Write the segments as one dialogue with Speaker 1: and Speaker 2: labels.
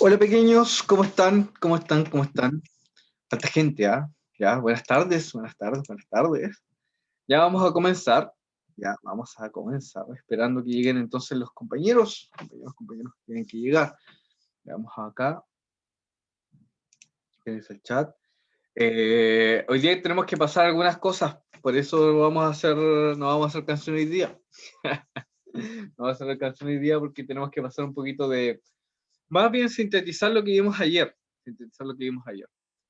Speaker 1: Hola pequeños, ¿cómo están? ¿Cómo están? ¿Cómo están? Tanta gente, ¿ah? Ya, buenas tardes, buenas tardes, buenas tardes. Ya vamos a comenzar, ya vamos a comenzar, esperando que lleguen entonces los compañeros que tienen que llegar. Veamos acá, en el chat. Hoy día tenemos que pasar algunas cosas, por eso no vamos a hacer canción hoy día. No vamos a hacer canción hoy día porque tenemos que pasar un poquito de, más bien sintetizar lo que vimos ayer. Sintetizar lo que vimos ayer.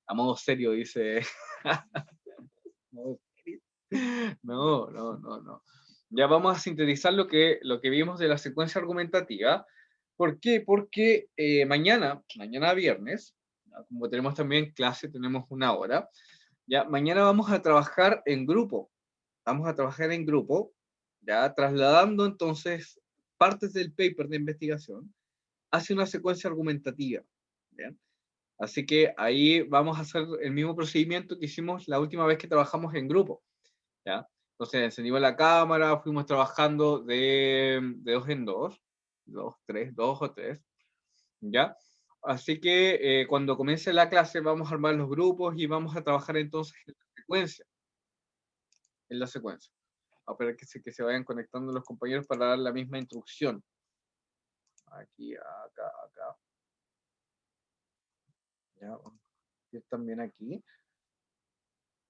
Speaker 1: A modo serio, dice. No, no, no, no. Ya vamos a sintetizar lo que vimos de la secuencia argumentativa. ¿Por qué? Porque mañana viernes, como tenemos también clase, tenemos una hora, ya mañana vamos a trabajar en grupo. Vamos a trabajar en grupo, ya trasladando entonces partes del paper de investigación hacia una secuencia argumentativa. ¿Bien? Así que ahí vamos a hacer el mismo procedimiento que hicimos la última vez que trabajamos en grupo. ¿Ya? Entonces encendimos la cámara, fuimos trabajando de dos en dos, dos o tres, ¿ya? Así que cuando comience la clase vamos a armar los grupos y vamos a trabajar entonces en la secuencia. A esperar que se vayan conectando los compañeros para dar la misma instrucción. Aquí, acá, acá. Ya, también aquí.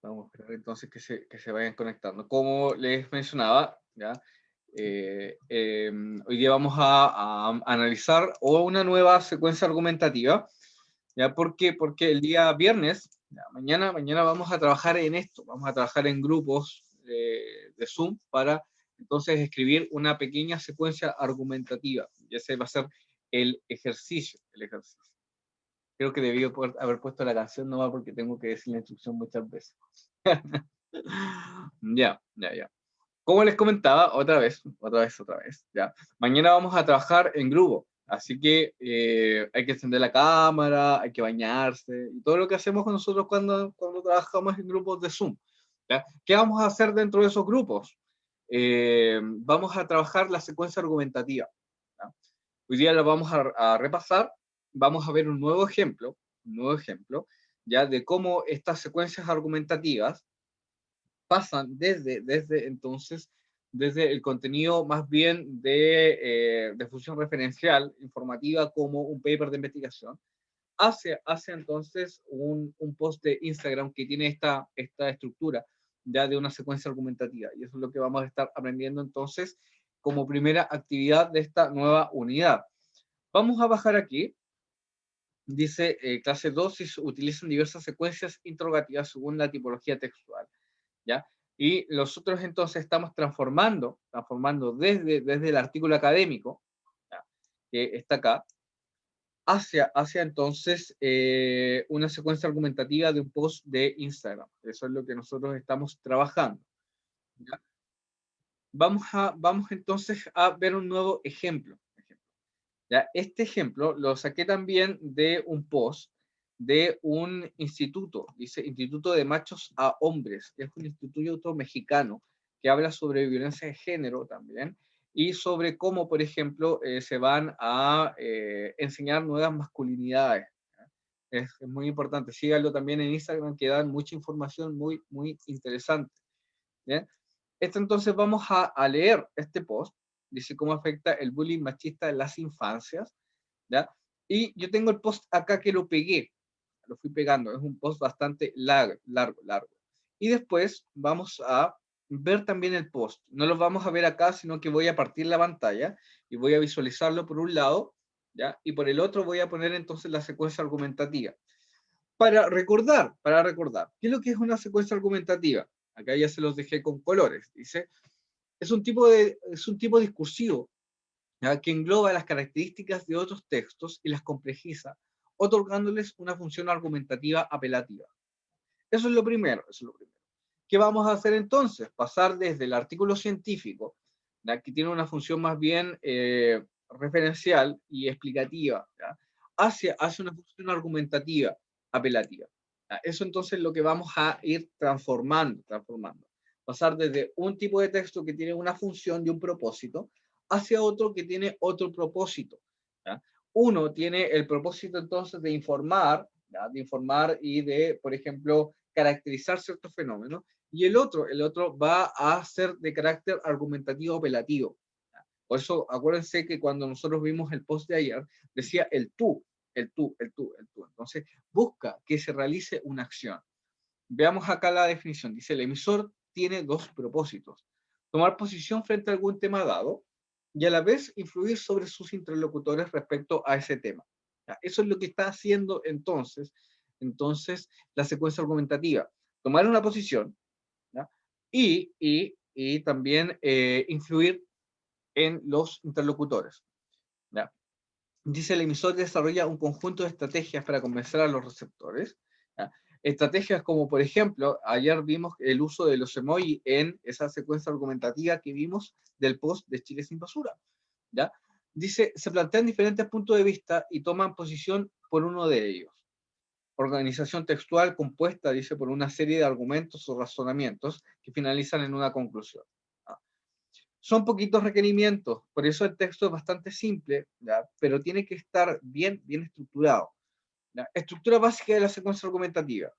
Speaker 1: Vamos a esperar entonces que se vayan conectando. Como les mencionaba, ¿ya? Hoy día vamos a analizar una nueva secuencia argumentativa. ¿Ya? ¿Por qué? Porque el día viernes, ya, mañana vamos a trabajar en esto, vamos a trabajar en grupos de Zoom para entonces escribir una pequeña secuencia argumentativa. Y ese va a ser el ejercicio, el ejercicio. Creo que debí haber puesto la canción nomás porque tengo que decir la instrucción muchas veces. Ya, ya, ya. Como les comentaba, otra vez, ya. Mañana vamos a trabajar en grupo, así que hay que encender la cámara, hay que bañarse, y todo lo que hacemos con nosotros cuando trabajamos en grupos de Zoom. ¿Ya? ¿Qué vamos a hacer dentro de esos grupos? Vamos a trabajar la secuencia argumentativa. ¿Ya? Hoy día la vamos a repasar, vamos a ver un nuevo ejemplo, ya de cómo estas secuencias argumentativas pasan desde el contenido más bien de función referencial informativa como un paper de investigación, hacia entonces un post de Instagram que tiene esta estructura ya de una secuencia argumentativa. Y eso es lo que vamos a estar aprendiendo entonces como primera actividad de esta nueva unidad. Vamos a bajar aquí. Dice clase 2 si se utilizan diversas secuencias interrogativas según la tipología textual. ¿Ya? Y nosotros entonces estamos transformando desde el artículo académico, ¿ya? Que está acá, hacia entonces una secuencia argumentativa de un post de Instagram. Eso es lo que nosotros estamos trabajando. ¿Ya? Vamos entonces a ver un nuevo ejemplo. ¿Ya? Este ejemplo lo saqué también de un post de un instituto, dice Instituto de Machos a Hombres, que es un instituto mexicano que habla sobre violencia de género también y sobre cómo, por ejemplo, se van a enseñar nuevas masculinidades. Es muy importante. Síganlo también en Instagram, que dan mucha información muy, muy interesante. ¿Bien? Esto entonces vamos a leer este post. Dice cómo afecta el bullying machista en las infancias. ¿Ya? Y yo tengo el post acá que lo pegué. Lo fui pegando. Es un post bastante largo. Y después vamos a ver también el post. No lo vamos a ver acá, sino que voy a partir la pantalla y voy a visualizarlo por un lado, ¿ya? Y por el otro voy a poner entonces la secuencia argumentativa. Para recordar, ¿qué es lo que es una secuencia argumentativa? Acá ya se los dejé con colores. Dice, es un tipo discursivo, ¿ya? Que engloba las características de otros textos y las complejiza, otorgándoles una función argumentativa apelativa. Eso es lo primero. ¿Qué vamos a hacer entonces? Pasar desde el artículo científico, ¿ya? Que tiene una función más bien referencial y explicativa, ¿ya? Hacia una función argumentativa apelativa. ¿Ya? Eso entonces es lo que vamos a ir transformando. Pasar desde un tipo de texto que tiene una función y un propósito hacia otro que tiene otro propósito. ¿Ya? Uno tiene el propósito entonces de informar, ¿ya? De informar y de, por ejemplo, caracterizar ciertos fenómenos, y el otro va a ser de carácter argumentativo apelativo. Por eso, acuérdense que cuando nosotros vimos el post de ayer, decía el tú, el tú, el tú, el tú. Entonces, busca que se realice una acción. Veamos acá la definición. Dice, el emisor tiene dos propósitos. Tomar posición frente a algún tema dado y a la vez influir sobre sus interlocutores respecto a ese tema. Eso es lo que está haciendo entonces la secuencia argumentativa. Tomar una posición, ¿ya? Y también influir en los interlocutores, ¿ya? Dice, el emisor desarrolla un conjunto de estrategias para convencer a los receptores, ¿ya? Estrategias como, por ejemplo, ayer vimos el uso de los emoji en esa secuencia argumentativa que vimos del post de Chile sin basura, ¿ya? Dice, se plantean diferentes puntos de vista y toman posición por uno de ellos. Organización textual compuesta, dice, por una serie de argumentos o razonamientos que finalizan en una conclusión. Son poquitos requerimientos, por eso el texto es bastante simple, ¿ya? Pero tiene que estar bien estructurado, ¿ya? Estructura básica de la secuencia argumentativa.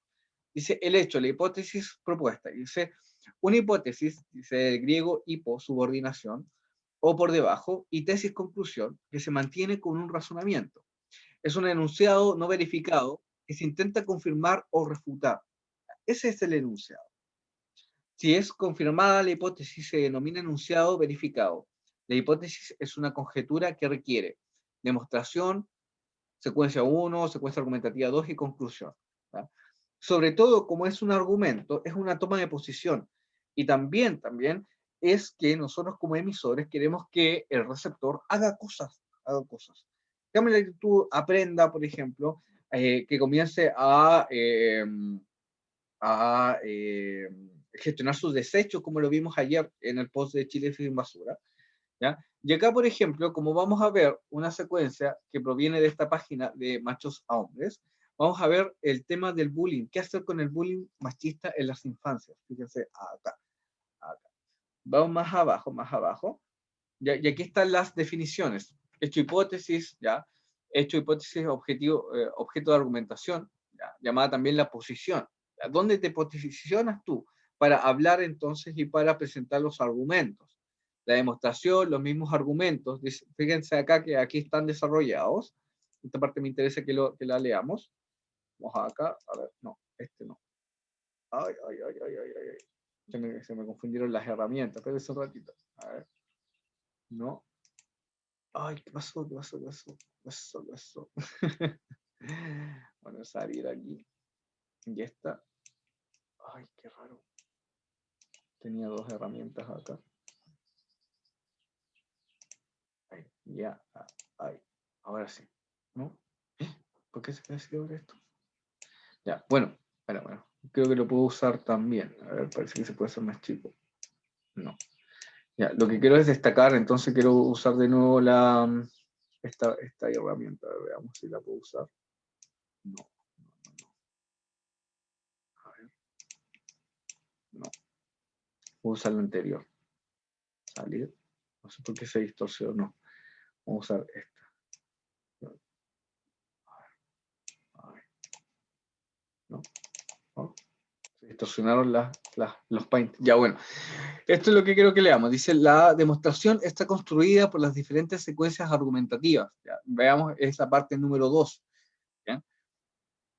Speaker 1: Dice el hecho, la hipótesis propuesta. Dice una hipótesis, dice el griego hipo, subordinación, o por debajo, y tesis conclusión, que se mantiene con un razonamiento. Es un enunciado no verificado que se intenta confirmar o refutar. Ese es el enunciado. Si es confirmada la hipótesis, se denomina enunciado verificado. La hipótesis es una conjetura que requiere demostración, secuencia 1, secuencia argumentativa 2 y conclusión, ¿tá? Sobre todo, como es un argumento, es una toma de posición. Y también es que nosotros como emisores queremos que el receptor haga cosas, haga cosas. Cambia que tú aprenda, por ejemplo, que comience a gestionar sus desechos, como lo vimos ayer en el post de Chile sin basura, ¿ya? Y acá, por ejemplo, como vamos a ver una secuencia que proviene de esta página de machos a hombres, vamos a ver el tema del bullying. ¿Qué hacer con el bullying machista en las infancias? Fíjense acá, acá. Vamos más abajo. Y aquí están las definiciones. Hecho hipótesis, ¿ya? Hecho hipótesis objeto de argumentación, ¿ya? Llamada también la posición. ¿Ya? ¿Dónde te posicionas tú para hablar entonces y para presentar los argumentos? La demostración, los mismos argumentos. Fíjense acá que aquí están desarrollados. Esta parte me interesa que la leamos. Vamos acá, a ver, no, este no. Ay, ay, ay, ay, ay, ay. Se me confundieron las herramientas, pero es un ratito. A ver, no. Ay, ¿qué pasó? ¿Qué pasó? ¿Qué pasó? ¿Qué pasó? ¿Qué pasó? Bueno, salir aquí. Y esta. Ay, qué raro. Tenía dos herramientas acá. Ay, ya. Ay, ahora sí. ¿No? ¿Por qué se me hace esto? Ya, bueno. Bueno. Creo que lo puedo usar también. A ver, parece que se puede hacer más chico. No. Ya, lo que quiero es destacar, entonces quiero usar de nuevo esta herramienta. A ver, veamos si la puedo usar. No. A ver. No. Voy a usar la anterior. Salir. No sé por qué se distorsionó. Vamos a usar esta. A ver. ¿No? ¿No? Se distorsionaron los paint. Ya, bueno. Esto es lo que quiero que leamos. Dice, la demostración está construida por las diferentes secuencias argumentativas. ¿Ya? Veamos esa parte número 2.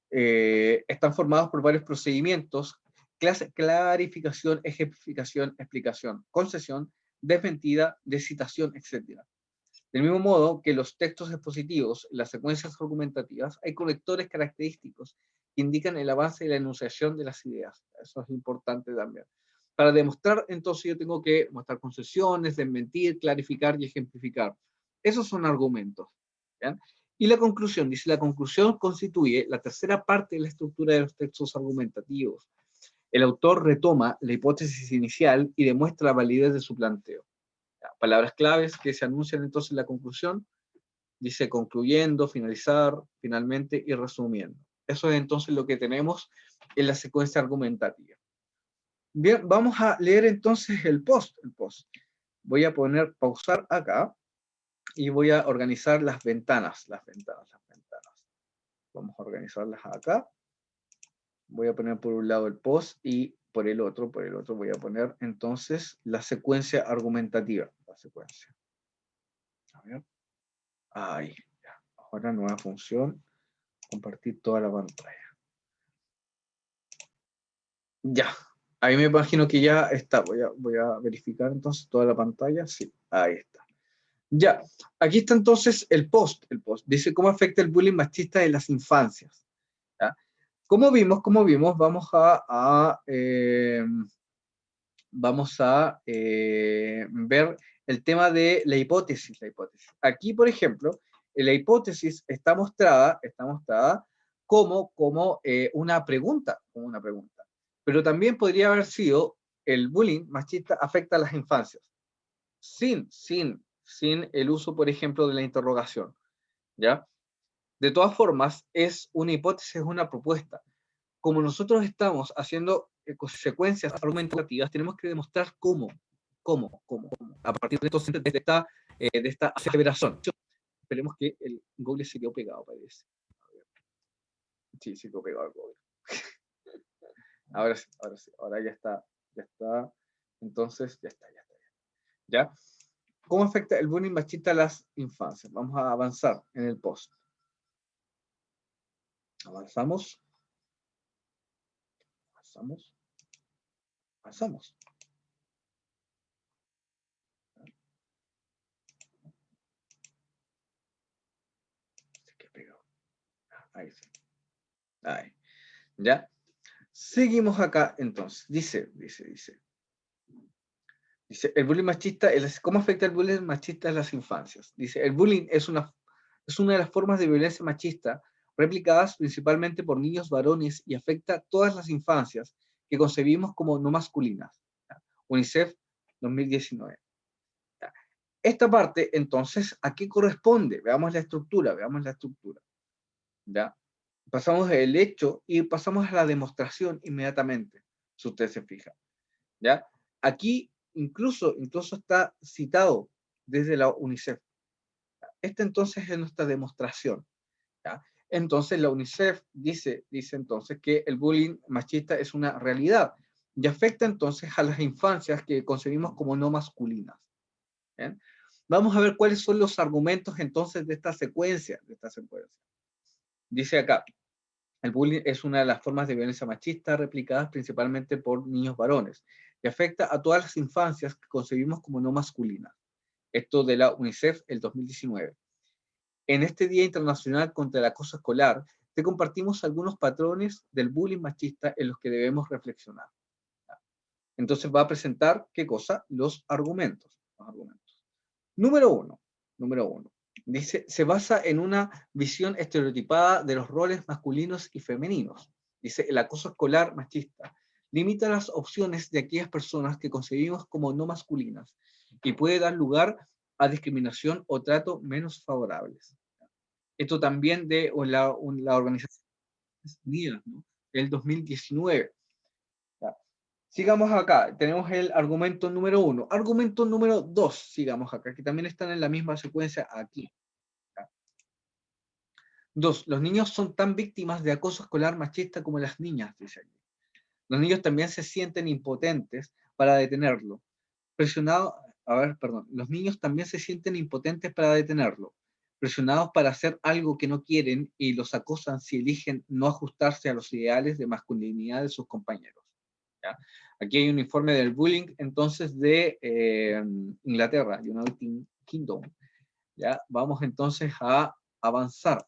Speaker 1: Están formados por varios procedimientos: clarificación, ejemplificación, explicación, concesión, desmentida, descitación, etc. Del mismo modo que los textos expositivos, las secuencias argumentativas, hay conectores característicos que indican el avance y la enunciación de las ideas. Eso es importante también. Para demostrar, entonces, yo tengo que mostrar concesiones, desmentir, clarificar y ejemplificar. Esos son argumentos. ¿Ya? Y la conclusión, dice, la conclusión constituye la tercera parte de la estructura de los textos argumentativos. El autor retoma la hipótesis inicial y demuestra la validez de su planteo. Palabras claves que se anuncian entonces en la conclusión, dice concluyendo, finalizar, finalmente y resumiendo. Eso es entonces lo que tenemos en la secuencia argumentativa. Bien, vamos a leer entonces el post. Voy a pausar acá y voy a organizar las ventanas. Vamos a organizarlas acá. Voy a poner por un lado el post y por el otro voy a poner entonces la secuencia argumentativa. La secuencia. A ver. Ahí. Ya. Ahora nueva función. Compartir toda la pantalla. Ya. Ahí me imagino que ya está. Voy a verificar entonces toda la pantalla. Sí, ahí está. Ya. Aquí está entonces el post. El post dice cómo afecta el bullying machista en las infancias. ¿Ya? Como vimos, vamos a ver el tema de la hipótesis. Aquí, por ejemplo, la hipótesis está mostrada como una pregunta, Pero también podría haber sido el bullying machista afecta a las infancias, sin el uso, por ejemplo, de la interrogación, ¿ya? De todas formas, es una hipótesis, es una propuesta. Como nosotros estamos haciendo secuencias argumentativas, tenemos que demostrar cómo, a partir de, entonces, de esta aseveración. Esperemos que el Google se quedó pegado, parece. Sí, se quedó pegado el Google. Ahora sí, ahora ya está. Entonces, ya está. ¿Ya? ¿Cómo afecta el bullying machista a las infancias? Vamos a avanzar en el post. Avanzamos. Ahí sí. Ahí. ¿Ya? Seguimos acá, entonces. Dice, el bullying machista, ¿cómo afecta el bullying machista a las infancias? Dice, el bullying es una de las formas de violencia machista replicadas principalmente por niños varones y afecta a todas las infancias que concebimos como no masculinas. ¿Ya? UNICEF 2019. ¿Ya? Esta parte, entonces, ¿a qué corresponde? Veamos la estructura. ¿Ya? Pasamos del hecho y pasamos a la demostración inmediatamente, si usted se fija. ¿Ya? Aquí incluso está citado desde la UNICEF. Esta entonces es nuestra demostración. ¿Ya? Entonces la UNICEF dice entonces que el bullying machista es una realidad y afecta entonces a las infancias que concebimos como no masculinas. ¿Bien? Vamos a ver cuáles son los argumentos entonces de esta secuencia. Dice acá, el bullying es una de las formas de violencia machista replicadas principalmente por niños varones y afecta a todas las infancias que concebimos como no masculinas. Esto de la UNICEF, el 2019. En este Día Internacional contra el Acoso Escolar, te compartimos algunos patrones del bullying machista en los que debemos reflexionar. Entonces va a presentar, ¿qué cosa? Los argumentos. Número uno. Dice, se basa en una visión estereotipada de los roles masculinos y femeninos. Dice, el acoso escolar machista limita las opciones de aquellas personas que concebimos como no masculinas y puede dar lugar a discriminación o trato menos favorables. Esto también de la Organización Unidas, ¿no? El 2019. ¿Ya? Sigamos acá, tenemos el argumento número 1. Argumento número 2, sigamos acá, que también están en la misma secuencia aquí. 2. Los niños son tan víctimas de acoso escolar machista como las niñas, dice aquí. Los niños también se sienten impotentes para detenerlo. Los niños también se sienten impotentes para detenerlo, presionados para hacer algo que no quieren y los acosan si eligen no ajustarse a los ideales de masculinidad de sus compañeros. ¿Ya? Aquí hay un informe del bullying, entonces, de Inglaterra, United Kingdom. ¿Ya? Vamos entonces a avanzar.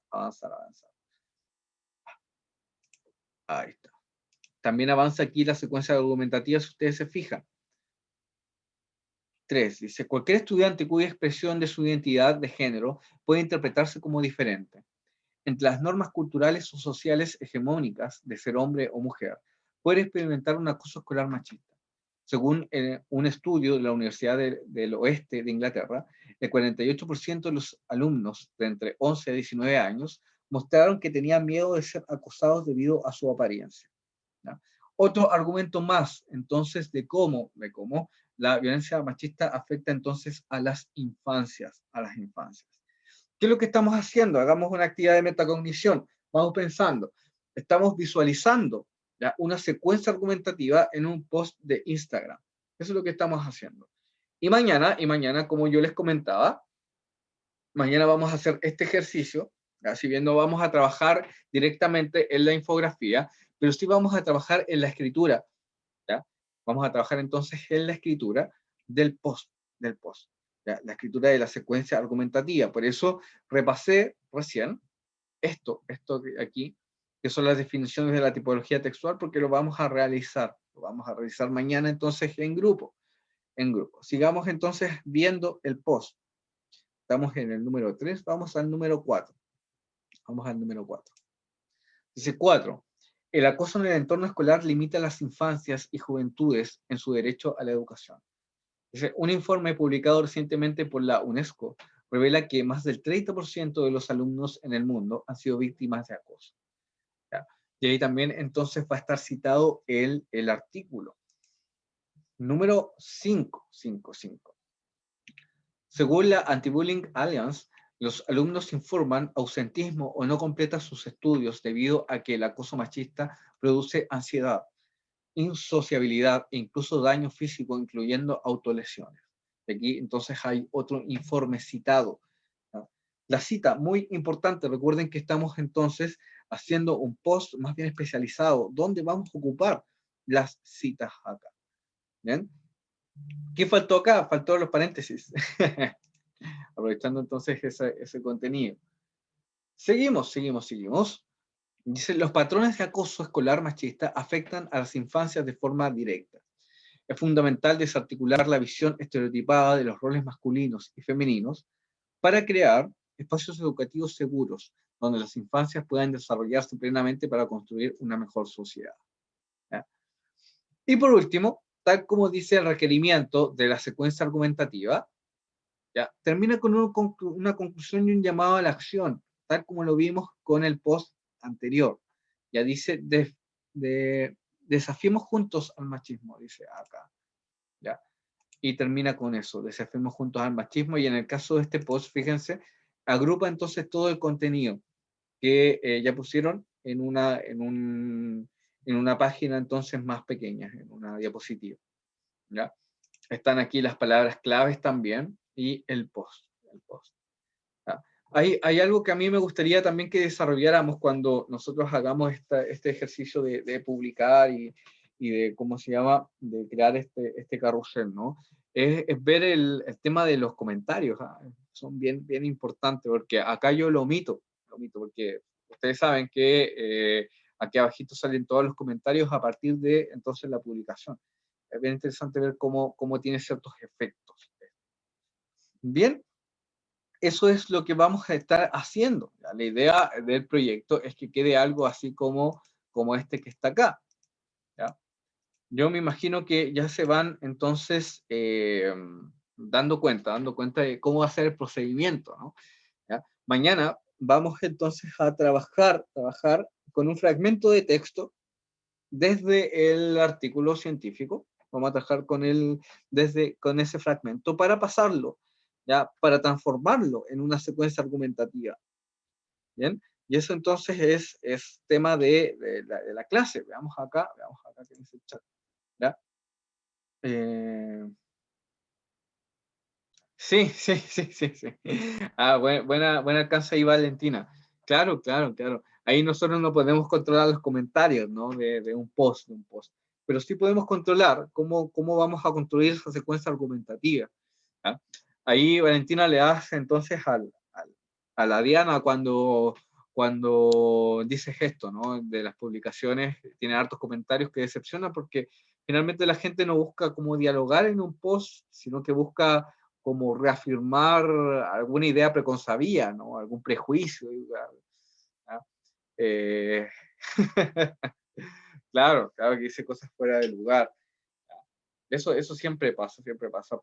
Speaker 1: Ahí está. También avanza aquí la secuencia argumentativa, si ustedes se fijan. 3. Dice, cualquier estudiante cuya expresión de su identidad de género puede interpretarse como diferente. Entre las normas culturales o sociales hegemónicas de ser hombre o mujer, puede experimentar un acoso escolar machista. Según un estudio de la Universidad del Oeste de Inglaterra, el 48% de los alumnos de entre 11 a 19 años mostraron que tenían miedo de ser acosados debido a su apariencia. ¿Ya? Otro argumento más, entonces, de cómo la violencia machista afecta entonces a las infancias, ¿Qué es lo que estamos haciendo? Hagamos una actividad de metacognición. Vamos pensando, estamos visualizando, ¿ya?, una secuencia argumentativa en un post de Instagram. Eso es lo que estamos haciendo. Y mañana, como yo les comentaba, mañana vamos a hacer este ejercicio, ¿ya?, si bien no vamos a trabajar directamente en la infografía, pero sí vamos a trabajar en la escritura, ¿ya? Vamos a trabajar entonces en la escritura del post, ¿ya?, la escritura de la secuencia argumentativa. Por eso repasé recién esto de aquí, que son las definiciones de la tipología textual, porque lo vamos a realizar mañana entonces en grupo. Sigamos entonces viendo el post. Estamos en el número 3, vamos al número 4. Dice 4. El acoso en el entorno escolar limita a las infancias y juventudes en su derecho a la educación. Dice, un informe publicado recientemente por la UNESCO revela que más del 30% de los alumnos en el mundo han sido víctimas de acoso. ¿Ya? Y ahí también entonces va a estar citado el artículo. Número 5. Según la Anti-Bullying Alliance, los alumnos informan ausentismo o no completan sus estudios debido a que el acoso machista produce ansiedad, insociabilidad e incluso daño físico, incluyendo autolesiones. Aquí entonces hay otro informe citado. ¿No? La cita, muy importante, recuerden que estamos entonces haciendo un post más bien especializado, donde vamos a ocupar las citas acá. ¿Bien? ¿Qué faltó acá? Faltó los paréntesis. Aprovechando entonces ese contenido. Seguimos. Dice, los patrones de acoso escolar machista afectan a las infancias de forma directa. Es fundamental desarticular la visión estereotipada de los roles masculinos y femeninos para crear espacios educativos seguros donde las infancias puedan desarrollarse plenamente para construir una mejor sociedad. ¿Ya? Y por último, tal como dice el requerimiento de la secuencia argumentativa, ¿ya?, termina con una conclusión y un llamado a la acción, tal como lo vimos con el post anterior. Ya dice, desafiemos juntos al machismo, dice acá. ¿Ya? Y termina con eso, desafiemos juntos al machismo, y en el caso de este post, fíjense, agrupa entonces todo el contenido que ya pusieron en una página entonces más pequeña, en una diapositiva. ¿Ya? Están aquí las palabras claves también y el post. ¿Ya? Hay algo que a mí me gustaría también que desarrolláramos cuando nosotros hagamos este ejercicio de publicar y de, ¿cómo se llama?, de crear este carrusel, ¿no? Es ver el tema de los comentarios. ¿Ah? Son bien importantes, porque acá yo lo omito, porque ustedes saben que aquí abajito salen todos los comentarios a partir de entonces la publicación. Es bien interesante ver cómo tiene ciertos efectos. Bien, eso es lo que vamos a estar haciendo. ¿Ya? La idea del proyecto es que quede algo así como este que está acá. ¿Ya? Yo me imagino que ya se van entonces dando cuenta de cómo va a ser el procedimiento, ¿no? ¿Ya? Mañana vamos entonces a trabajar con un fragmento de texto desde el artículo científico. Vamos a trabajar con ese fragmento para pasarlo, ¿ya?, para transformarlo en una secuencia argumentativa. ¿Bien? Y eso entonces es tema de la clase. Veamos acá que dice el chat. ¿Ya? Sí. Buena alcance ahí, Valentina. Claro. Ahí nosotros no podemos controlar los comentarios, ¿no?, de un post. Pero sí podemos controlar cómo vamos a construir esa secuencia argumentativa. ¿Ya? Ahí Valentina le hace entonces a la Diana cuando dices esto, ¿no?, de las publicaciones, tiene hartos comentarios que decepcionan, porque finalmente la gente no busca como dialogar en un post, sino que busca como reafirmar alguna idea preconcebida, ¿no?, algún prejuicio. ¿Ya? Eh, claro que dice cosas fuera de lugar. Eso siempre pasa.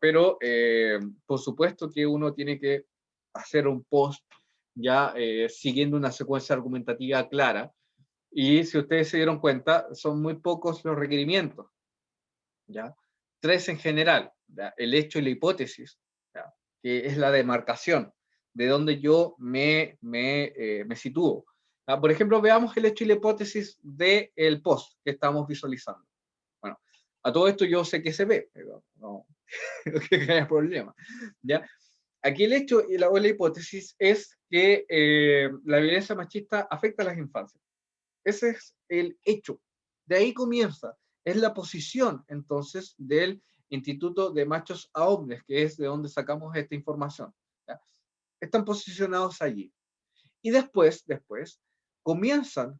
Speaker 1: Pero, por supuesto que uno tiene que hacer un post ya siguiendo una secuencia argumentativa clara. Y si ustedes se dieron cuenta, son muy pocos los requerimientos. ¿Ya? 3 en general. ¿ya? El hecho y la hipótesis, ¿ya? Que es la demarcación de donde yo me sitúo. ¿Ya? Por ejemplo, veamos el hecho y la hipótesis del post que estamos visualizando. Bueno, a todo esto yo sé que se ve, pero no, no que haya problema. ¿Ya? Aquí el hecho y o la hipótesis es que la violencia machista afecta a las infancias. Ese es el hecho. De ahí comienza. Es la posición, entonces, del Instituto de Machos a Hombres, que es de donde sacamos esta información. ¿Ya? Están posicionados allí. Y después, comienzan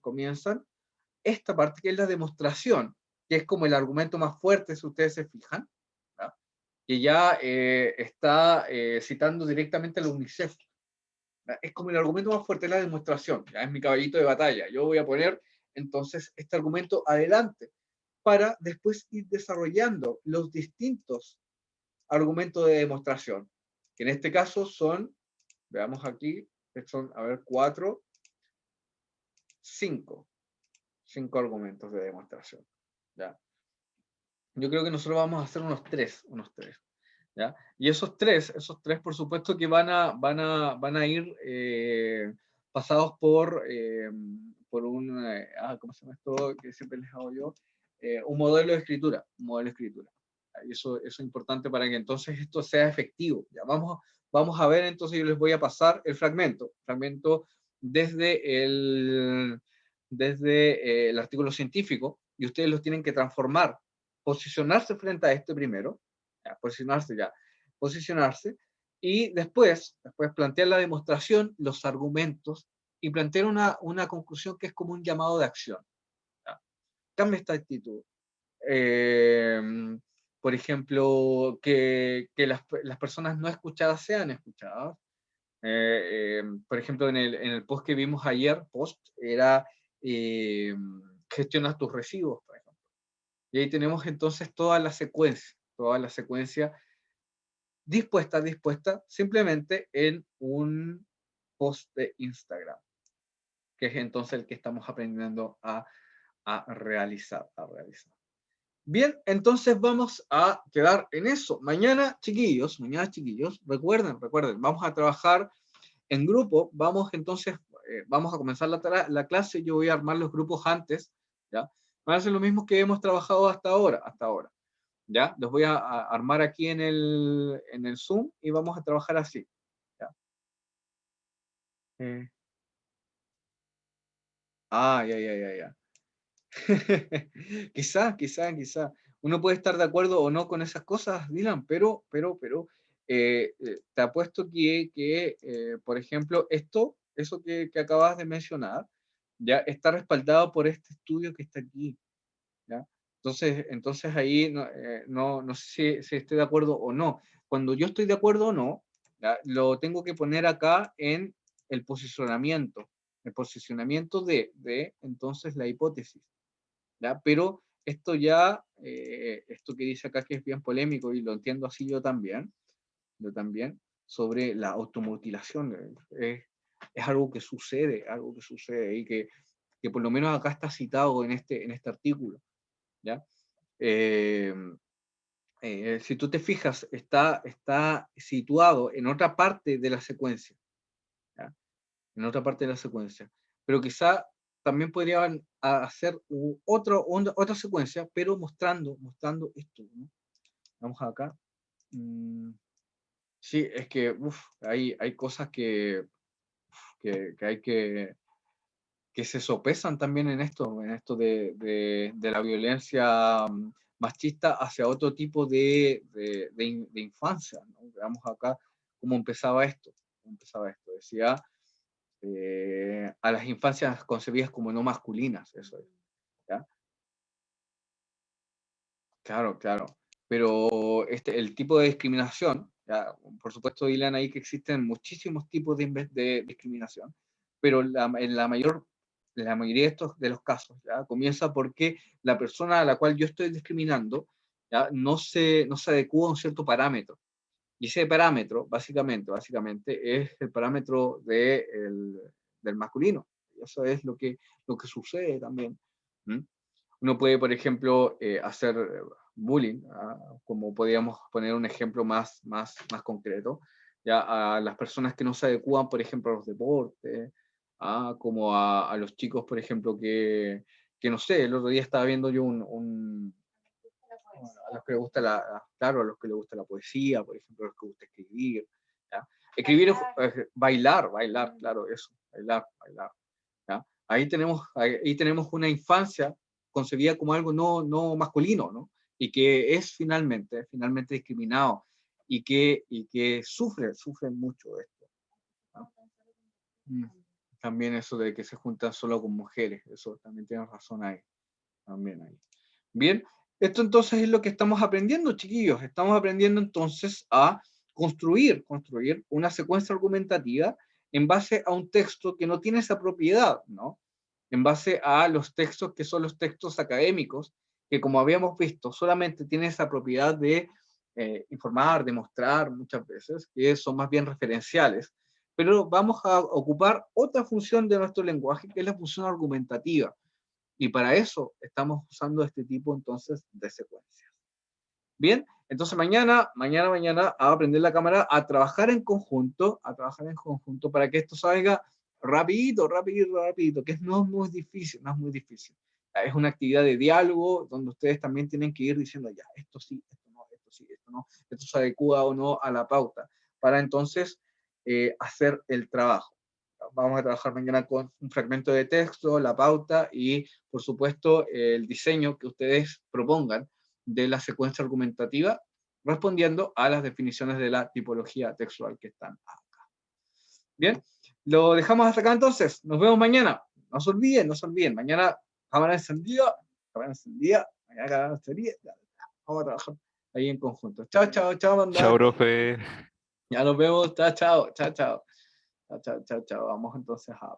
Speaker 1: esta parte que es la demostración, que es como el argumento más fuerte, si ustedes se fijan, ¿ya? Que ya está citando directamente a la UNICEF. ¿Ya? Es como el argumento más fuerte, la demostración, ya es mi caballito de batalla. Yo voy a poner entonces este argumento adelante para después ir desarrollando los distintos argumentos de demostración, que en este caso son, veamos aquí, son, a ver, cinco argumentos de demostración. ¿Ya? Yo creo que nosotros vamos a hacer unos tres. ¿Ya? Y esos tres, por supuesto que van a ir pasados por un, ¿cómo se llama esto? Que siempre les hago yo, un modelo de escritura, Y eso es importante para que entonces esto sea efectivo. ¿Ya? Vamos a ver, entonces yo les voy a pasar el fragmento desde el artículo científico, y ustedes los tienen que transformar, posicionarse frente a este primero, posicionarse, y después plantear la demostración, los argumentos, y plantear una conclusión que es como un llamado de acción. ¿Ya? Cambia esta actitud. Eh, por ejemplo, que las personas no escuchadas sean escuchadas. Por ejemplo, en el post que vimos ayer, era eh, gestionar tus residuos, por ejemplo. Y ahí tenemos entonces toda la secuencia dispuesta simplemente en un post de Instagram, que es entonces el que estamos aprendiendo a realizar. Bien, entonces vamos a quedar en eso. Mañana, chiquillos, recuerden, vamos a trabajar en grupo. Vamos a comenzar la clase. Yo voy a armar los grupos antes, ¿ya? Van a ser lo mismo que hemos trabajado hasta ahora. ¿Ya? Los voy a armar aquí en el Zoom y vamos a trabajar así. ¿Ya? Eh, ya. Quizá. Uno puede estar de acuerdo o no con esas cosas, Dylan, pero te apuesto por ejemplo, eso que acabas de mencionar, ya está respaldado por este estudio que está aquí. ¿Ya? Entonces ahí no sé si estoy de acuerdo o no. Cuando yo estoy de acuerdo o no, ¿ya? Lo tengo que poner acá en el posicionamiento de entonces la hipótesis. ¿Ya? Pero esto que dice acá que es bien polémico y lo entiendo así yo también, sobre la automutilación, es algo que sucede y que por lo menos acá está citado en este artículo. ¿Ya? Eh, si tú te fijas, está situado en otra parte de la secuencia, ¿ya? En otra parte de la secuencia, pero quizá también podrían hacer otra secuencia, pero mostrando esto, ¿no? Vamos acá. Sí, es que hay cosas que hay que se sopesan también en esto de la violencia machista hacia otro tipo de infancia, ¿no? Veamos acá cómo empezaba esto. Decía a las infancias concebidas como no masculinas, eso es. ¿Ya? Claro. Pero el tipo de discriminación, ¿ya? Por supuesto, Dylan, ahí que existen muchísimos tipos de discriminación, pero en la mayoría de los casos, ¿ya? Comienza porque la persona a la cual yo estoy discriminando, ¿ya? No se adecua a un cierto parámetro. Y ese parámetro, básicamente es el parámetro del masculino. Eso es lo que sucede también. ¿Mm? Uno puede, por ejemplo, bullying, como podríamos poner un ejemplo más concreto, ya a las personas que no se adecúan, por ejemplo, a los deportes, como a los chicos, por ejemplo, que no sé, el otro día estaba viendo yo a los que les gusta claro, a los que les gusta la poesía, por ejemplo, a los que les gusta escribir, ¿ya? Escribir, bailar, claro, eso, bailar, ¿ya? Ahí tenemos una infancia concebida como algo no masculino, ¿no? Y que es finalmente discriminado y que sufre mucho esto, ¿no? También eso de que se juntan solo con mujeres, eso también tienes razón ahí, también ahí. Bien, esto entonces es lo que estamos aprendiendo, chiquillos. Estamos aprendiendo entonces a construir una secuencia argumentativa en base a un texto que no tiene esa propiedad, ¿no? En base a los textos que son los textos académicos, que como habíamos visto, solamente tienen esa propiedad de informar, demostrar muchas veces, que son más bien referenciales, pero vamos a ocupar otra función de nuestro lenguaje, que es la función argumentativa. Y para eso estamos usando este tipo entonces de secuencias. Bien, entonces mañana a aprender la cámara, a trabajar en conjunto para que esto salga rapidito, que no es muy difícil, Es una actividad de diálogo donde ustedes también tienen que ir diciendo ya, esto sí, esto no, esto sí, esto no, esto se adecua o no a la pauta, para entonces hacer el trabajo. Vamos a trabajar mañana con un fragmento de texto, la pauta y, por supuesto, el diseño que ustedes propongan de la secuencia argumentativa, respondiendo a las definiciones de la tipología textual que están acá. Bien, lo dejamos hasta acá entonces. Nos vemos mañana. No se olviden. Mañana cámara encendida, mañana cámara encendida. Vamos a trabajar ahí en conjunto. Chao, banda.
Speaker 2: Chao, profe.
Speaker 1: Ya nos vemos. Chao. Vamos entonces a